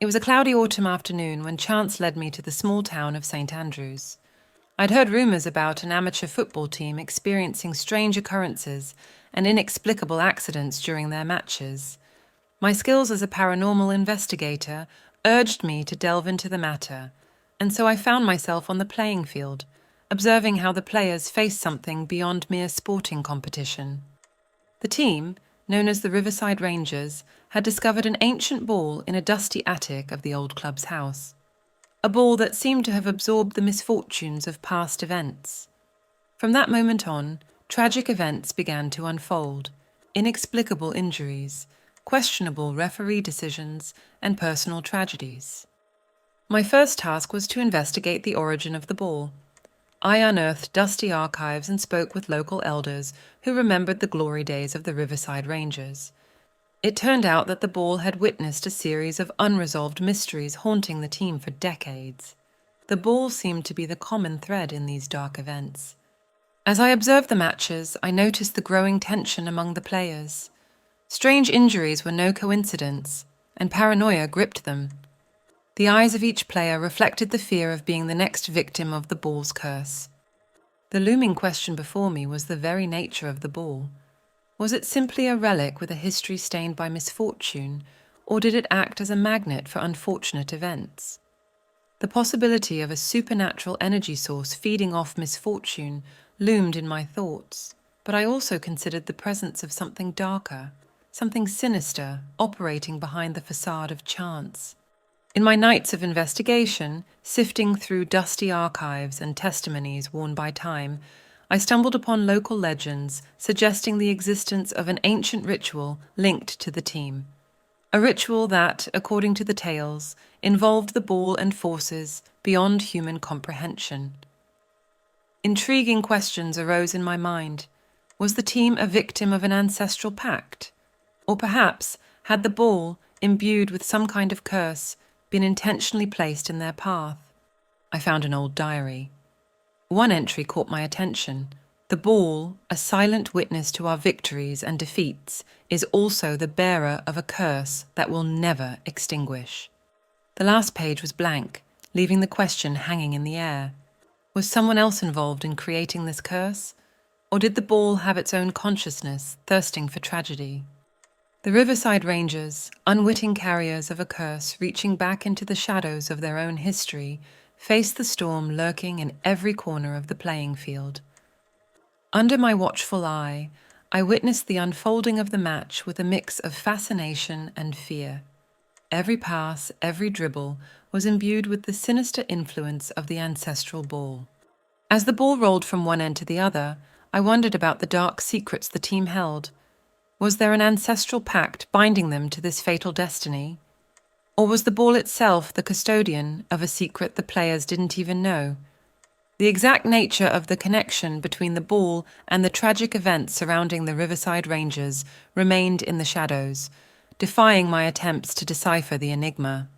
It was a cloudy autumn afternoon when chance led me to the small town of St. Andrews. I'd heard rumours about an amateur football team experiencing strange occurrences and inexplicable accidents during their matches. My skills as a paranormal investigator urged me to delve into the matter, and so I found myself on the playing field, observing how the players faced something beyond mere sporting competition. The team, known as the Riverside Rangers, had discovered an ancient ball in a dusty attic of the old club's house. A ball that seemed to have absorbed the misfortunes of past events. From that moment on, tragic events began to unfold: inexplicable injuries, questionable referee decisions, and personal tragedies. My first task was to investigate the origin of the ball. I unearthed dusty archives and spoke with local elders who remembered the glory days of the Riverside Rangers. It turned out that the ball had witnessed a series of unresolved mysteries haunting the team for decades. The ball seemed to be the common thread in these dark events. As I observed the matches, I noticed the growing tension among the players. Strange injuries were no coincidence, and paranoia gripped them. The eyes of each player reflected the fear of being the next victim of the ball's curse. The looming question before me was the very nature of the ball. Was it simply a relic with a history stained by misfortune, or did it act as a magnet for unfortunate events? The possibility of a supernatural energy source feeding off misfortune loomed in my thoughts, but I also considered the presence of something darker, something sinister, operating behind the facade of chance. In my nights of investigation, sifting through dusty archives and testimonies worn by time, I stumbled upon local legends suggesting the existence of an ancient ritual linked to the team. A ritual that, according to the tales, involved the ball and forces beyond human comprehension. Intriguing questions arose in my mind. Was the team a victim of an ancestral pact? Or perhaps had the ball, imbued with some kind of curse, been intentionally placed in their path? I found an old diary. One entry caught my attention. The ball, a silent witness to our victories and defeats, is also the bearer of a curse that will never extinguish. The last page was blank, leaving the question hanging in the air. Was someone else involved in creating this curse? Or did the ball have its own consciousness, thirsting for tragedy? The Riverside Rangers, unwitting carriers of a curse reaching back into the shadows of their own history, faced the storm lurking in every corner of the playing field. Under my watchful eye, I witnessed the unfolding of the match with a mix of fascination and fear. Every pass, every dribble, was imbued with the sinister influence of the ancestral ball. As the ball rolled from one end to the other, I wondered about the dark secrets the team held. Was there an ancestral pact binding them to this fatal destiny? Or was the ball itself the custodian of a secret the players didn't even know? The exact nature of the connection between the ball and the tragic events surrounding the Riverside Rangers remained in the shadows, defying my attempts to decipher the enigma.